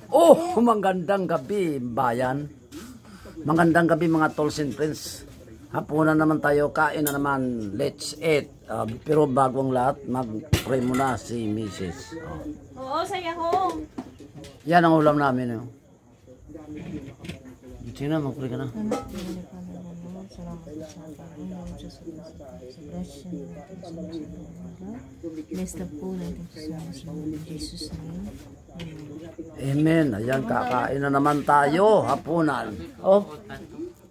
Oh, magandang gabi bayan. Magandang gabi mga tolls and friends. Hapunan naman tayo, kain na naman. Let's eat. Pero bagong lahat, mag-pray muna si Mrs. Oo, saya ko. Yan ang ulam namin. Sige na, mag-pray ka na. Bless the food natin sa Jesus name. Amen. Ayan, kakain na naman tayo. Hapunan. Oh,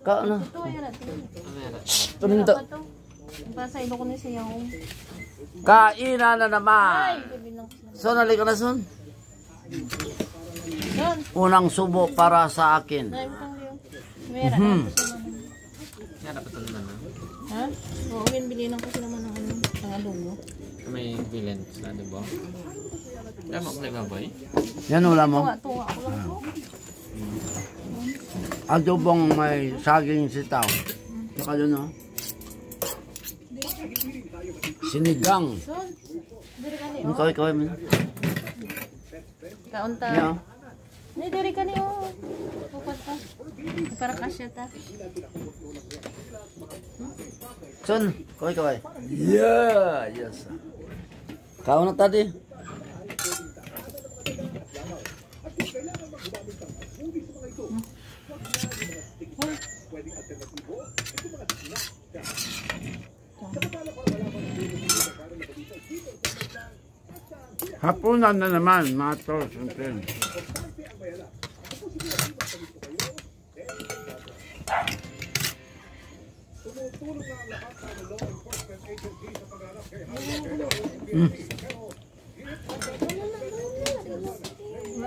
kain na. Ito, ayan natin. Tumindot. Para sa ilo ko na siya yung... Kainan na naman. Son, halika na, Son. Yun. Unang subo para sa akin. Meron. Ha? Oo, bilinan ko sila naman ng alugo. May bilin sa diba? Tama ko na baboy? Yan ulam mo. Tuwa ako lang po. Adobong may saging sitaw. Saka yun, no? Sinigang. Son, diri ka ni Ikaw mo. Kaunta. Yeah. Ni diri ka ni Pupat ka. Para kasya ta. Son, ikaw. Yeah, yes. Kau na tadi. Hapunan na naman, mga tolls and friends.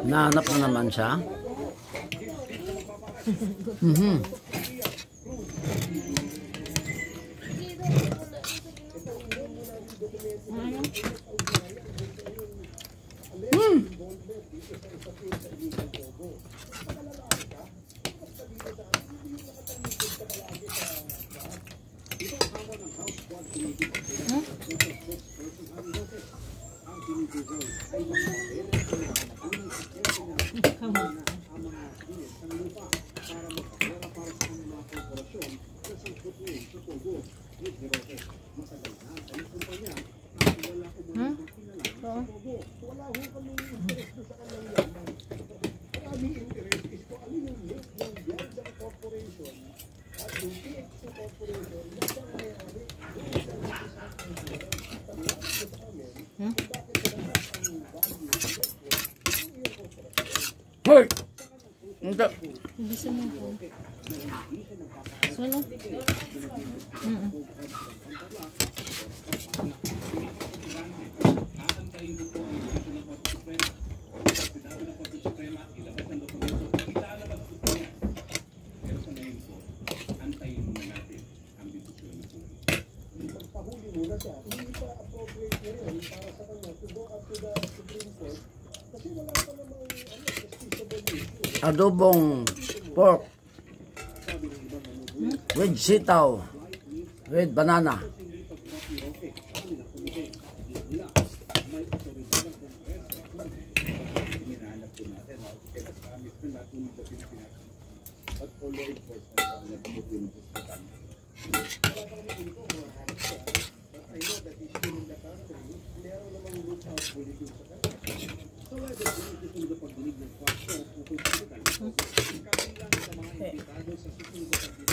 Nahanap na naman siya. Hoy! Hindi. Bisa mo po. Solo? Adobong pork with sitaw with banana.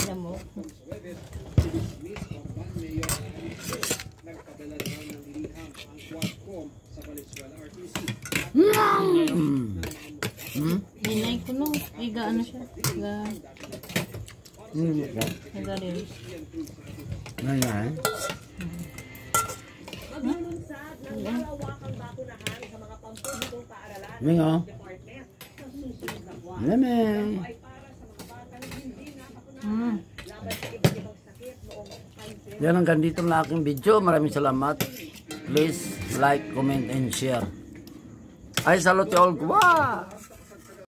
Alam mo? Hinay ko no. Iga ano siya? Iga rin. Ngayon. Mingo. Lemon. Yan ang ganito na aking video. Maraming salamat. Please like, comment, and share. Ay, salute all. Wow!